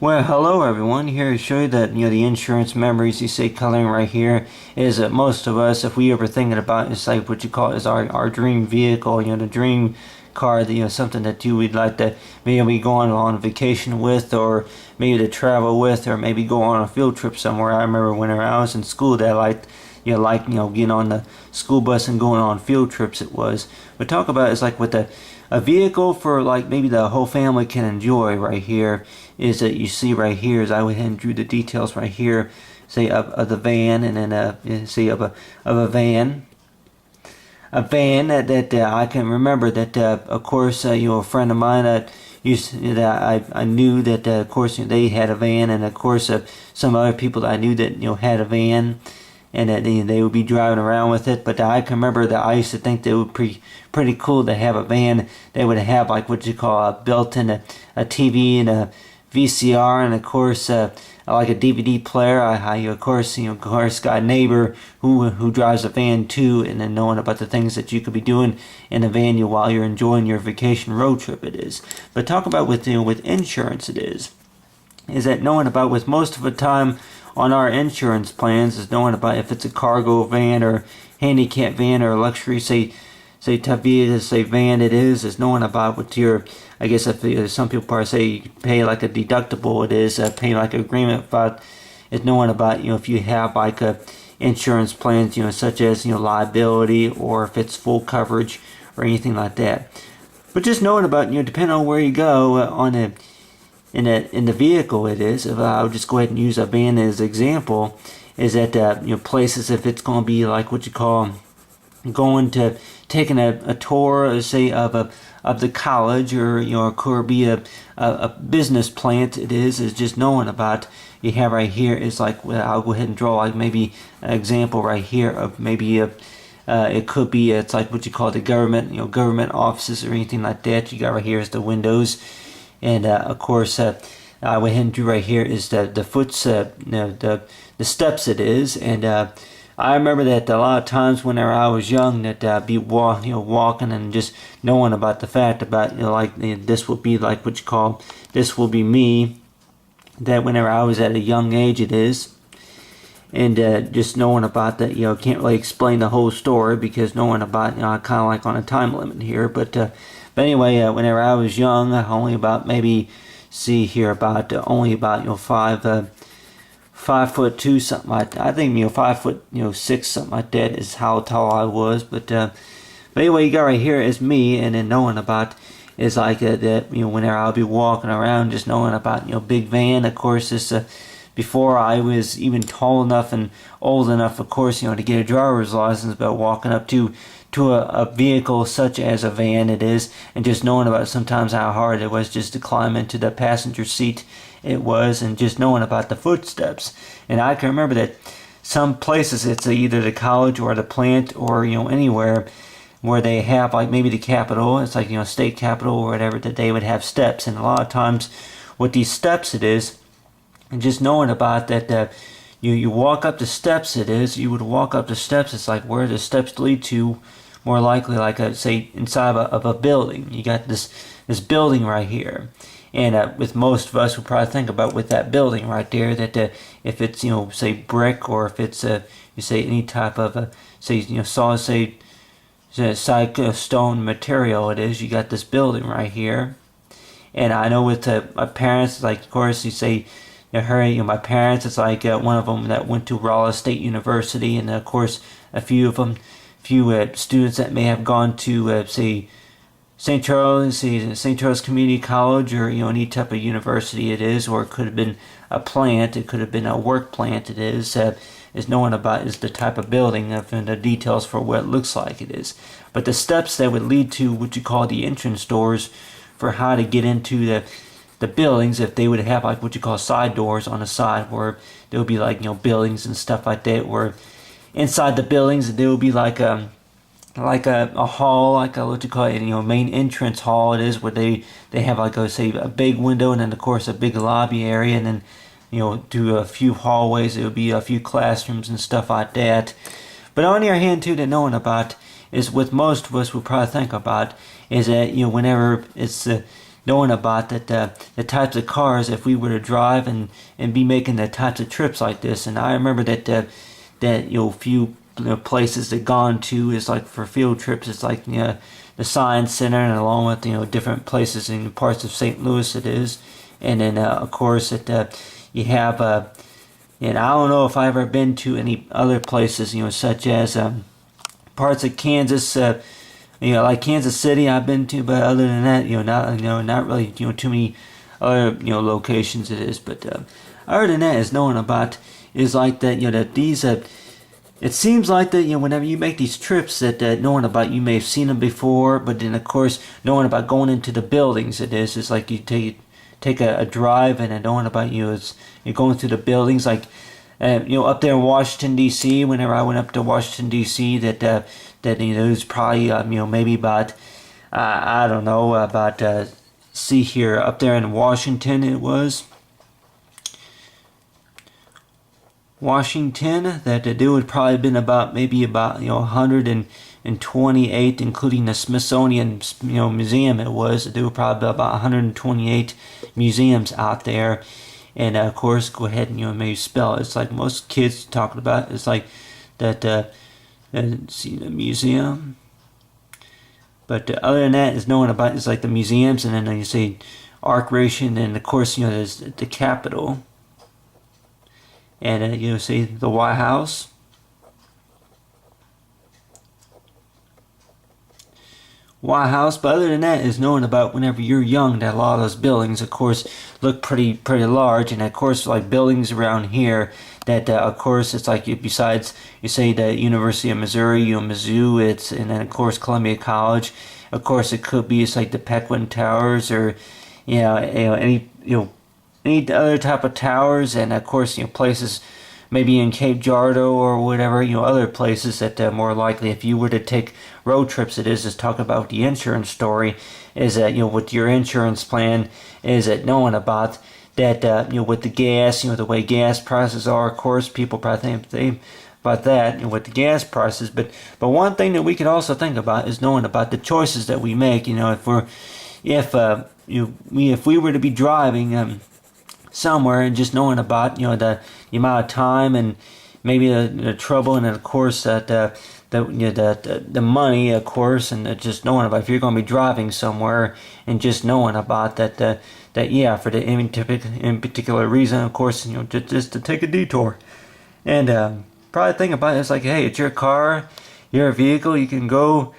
Well, hello everyone. Here to show you that the insurance memories you see coloring right here is that most of us, if we ever thinking about it's like what you call is our dream vehicle, the dream car, something that you would like to maybe go on vacation with, or maybe to travel with, or maybe go on a field trip somewhere. I remember when I was in school that I liked getting on the school bus and going on field trips. It was, but talk about it's like with a vehicle for like maybe the whole family can enjoy right here is that you see right here is I went ahead and drew the details right here, say of the van, and then see of a van. A van that I can remember that of course a friend of mine that I knew that of course they had a van, and of course some other people that I knew that had a van, and that they would be driving around with it. But I can remember that I used to think that it would be pretty cool to have a van that would have like what you call a built-in a TV and a VCR, and of course like a DVD player. I of course got a neighbor who drives a van too, and then knowing about the things that you could be doing in a van while you're enjoying your vacation road trip it is. But talk about with insurance it is that knowing about with most of the time on our insurance plans is knowing about if it's a cargo van or handicap van or luxury say Tavia say van it is knowing about what your I guess if some people probably say you pay like a deductible, it is paying like an agreement about is knowing about if you have like a insurance plans such as liability, or if it's full coverage or anything like that. But just knowing about depending on where you go on a in the vehicle it is, if I'll just go ahead and use a van as an example, is that places if it's going to be like what you call going to taking a tour, say of the college, or it could be a business plant. It is just knowing about you have right here is like I'll go ahead and draw like maybe an example right here of maybe it could be it's like what you call the government government offices or anything like that. You got right here is the windows, and of course I went ahead and drew right here is the foots the steps it is. And I remember that a lot of times whenever I was young that I'd be walking and just knowing about the fact about this will be like what you call this will be me, that whenever I was at a young age it is. And just knowing about that can't really explain the whole story because knowing about kind of like on a time limit here, but anyway whenever I was young only about maybe see here about only about 5'2" something like that. I think 5'6" something like that is how tall I was. But anyway, you got right here is me, and then knowing about is like that whenever I'll be walking around, just knowing about big van. Of course, this before I was even tall enough and old enough, of course, to get a driver's license, but walking up to a vehicle such as a van it is, and just knowing about sometimes how hard it was just to climb into the passenger seat it was, and just knowing about the footsteps. And I can remember that some places it's either the college or the plant or anywhere where they have like maybe the Capitol, it's like state capitol or whatever, that they would have steps. And a lot of times with these steps it is, and just knowing about that you walk up the steps it is, you would walk up the steps, it's like where the steps lead to, more likely like say inside of a building. You got this building right here, and with most of us we probably think about with that building right there that if it's say brick, or if it's you say any type of say solid say stone material it is, you got this building right here. And I know with my parents, like of course you say my parents, it's like one of them that went to Rolla State University, and of course a few students that may have gone to say St. Charles Community College, or any type of university it is, or it could have been a plant, it could have been a work plant it is knowing about is the type of building and the details for what it looks like it is. But the steps that would lead to what you call the entrance doors for how to get into the buildings, if they would have like what you call side doors on the side, where there would be like buildings and stuff like that, where inside the buildings there would be like a hall, like a what you call it, main entrance hall it is, where they have like say a big window, and then of course a big lobby area, and then to a few hallways, it would be a few classrooms and stuff like that. But on the other hand too, that knowing about is with most of us we probably think about is that whenever it's knowing about that the types of cars if we were to drive and be making the types of trips like this. And I remember that few places that gone to is like for field trips. It's like the Science Center, and along with different places in parts of St. Louis it is. And then of course you have and I don't know if I've ever been to any other places such as parts of Kansas, like Kansas City I've been to, but other than that not really too many other locations it is. But other than that is knowing about is like that that these it seems like that whenever you make these trips that knowing about, you may have seen them before, but then of course knowing about going into the buildings, it's like you take a drive, and knowing about you're going through the buildings, like up there in Washington D.C. Whenever I went up to Washington D.C., that it was probably maybe about I don't know about see here up there in Washington it was. Washington, that it would probably have been about 128, including the Smithsonian museum. It was there were probably about 128 museums out there. And of course, go ahead and maybe spell it. It's like most kids talking about. It's like that. See the museum. But other than that, is knowing about it's like the museums, and then you say Arc Ration, and of course there's the Capitol. And see the White House. White House. But other than that is knowing about whenever you're young that a lot of those buildings, of course, look pretty large. And of course, like buildings around here that of course it's like besides you say the University of Missouri, Mizzou, and then of course Columbia College. Of course, it could be it's like the Pequot Towers, or any other type of towers, and of course places maybe in Cape Girardeau or whatever, other places that more likely if you were to take road trips, it is talking about the insurance story, is that with your insurance plan, is that knowing about that with the gas, the way gas prices are, of course people probably think about that with the gas prices, but one thing that we could also think about is knowing about the choices that we make. If we were to be driving somewhere, and just knowing about the amount of time and maybe the trouble, and of course that the money, of course, and just knowing about if you're going to be driving somewhere, and just knowing about that for the in particular reason, of course, just to take a detour, and probably think about it, it's like, hey, it's your car, your vehicle, you can go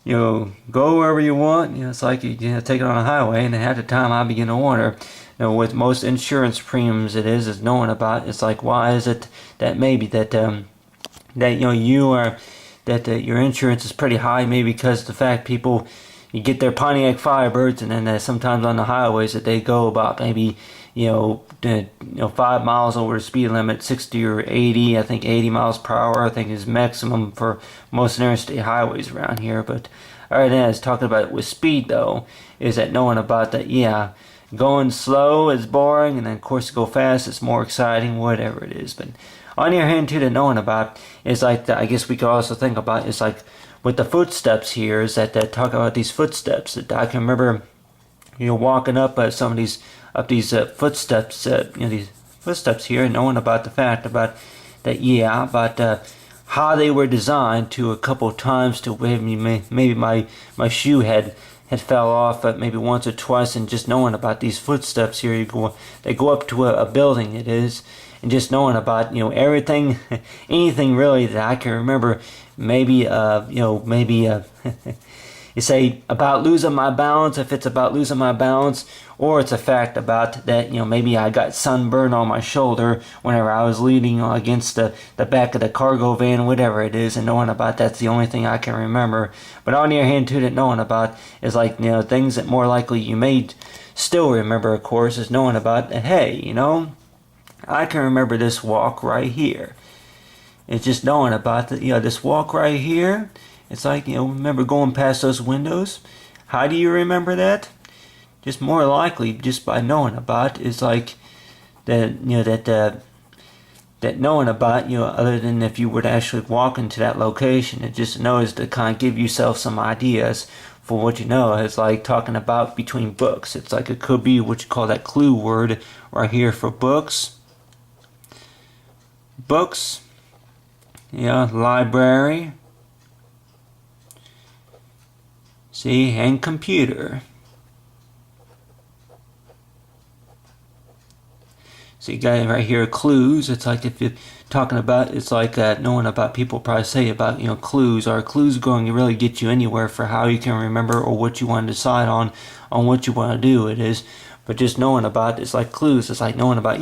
wherever you want. It's like you take it on a highway, and half the time I begin to wonder, with most insurance premiums, it is knowing about. It's like, why is it that maybe that your insurance is pretty high? Maybe because of the fact people, you get their Pontiac Firebirds, and then sometimes on the highways that they go about maybe 5 miles over the speed limit, 60 or 80. I think 80 miles per hour I think is maximum for most interstate highways around here. But alright, then it's talking about with speed though, is that knowing about that, going slow is boring, and then of course go fast it's more exciting, whatever it is. But on your hand too, to knowing about is like I guess we could also think about is like with the footsteps here, is that talk about these footsteps that I can remember walking up some of these footsteps, these footsteps here, and knowing about the fact about that, about how they were designed to a couple of times to maybe my shoe had fell off maybe once or twice, and just knowing about these footsteps here, they go up to a building, it is, and just knowing about everything, anything really that I can remember, maybe you say about losing my balance, if it's about losing my balance, or it's a fact about that, maybe I got sunburn on my shoulder whenever I was leaning against the back of the cargo van, whatever it is, and knowing about that's the only thing I can remember. But on your hand too, that knowing about is like, things that more likely you may still remember, of course, is knowing about that, hey, I can remember this walk right here. It's just knowing about this walk right here. It's like, remember going past those windows. How do you remember that? Just more likely, just by knowing about, is like that, that knowing about, other than if you were to actually walk into that location, it just knows to kind of give yourself some ideas for what you know, it's like talking about between books. It's like it could be what you call that clue word right here for books. Books. Yeah, library. See, and computer. So you got right here clues. It's like if you're talking about, it's like knowing about, people probably say about, clues. Are clues going to really get you anywhere for how you can remember or what you want to decide on what you want to do? It is. But just knowing about, it's like clues. It's like knowing about,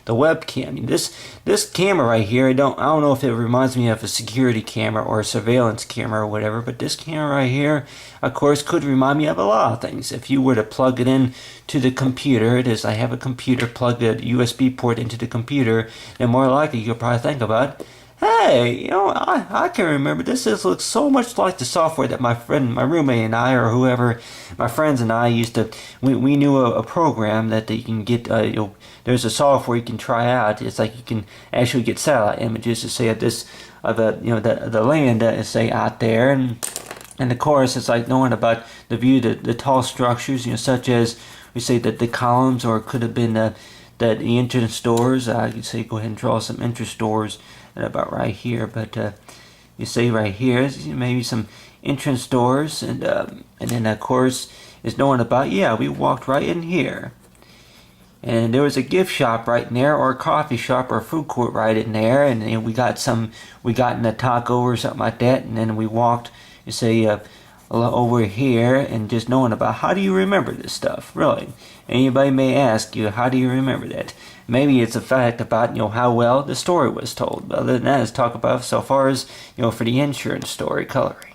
the webcam. I mean, this camera right here, I don't know if it reminds me of a security camera or a surveillance camera or whatever, but this camera right here, of course, could remind me of a lot of things. If you were to plug it in to the computer, it is, I have a computer, plug a USB port into the computer, and more likely you'll probably think about, hey, I can remember this. This looks so much like the software that my roommate and I, or whoever, my friends and I used to, we knew a program that you can get, there's a software you can try out. It's like you can actually get satellite images to say of this, of the land that is, say, out there, and of course it's like knowing about the view, the tall structures, such as, we say that the columns, or it could have been the entrance doors. You'd say go ahead and draw some entrance doors about right here, but you see right here maybe some entrance doors, and then of course is knowing about, we walked right in here, and there was a gift shop right in there, or a coffee shop or a food court right in there, and we got in a taco or something like that, and then we walked, you say, over here, and just knowing about, how do you remember this stuff, really? Anybody may ask you, how do you remember that? Maybe it's a fact about, how well the story was told. Other than that, let's talk about so far as, for the insurance story coloring.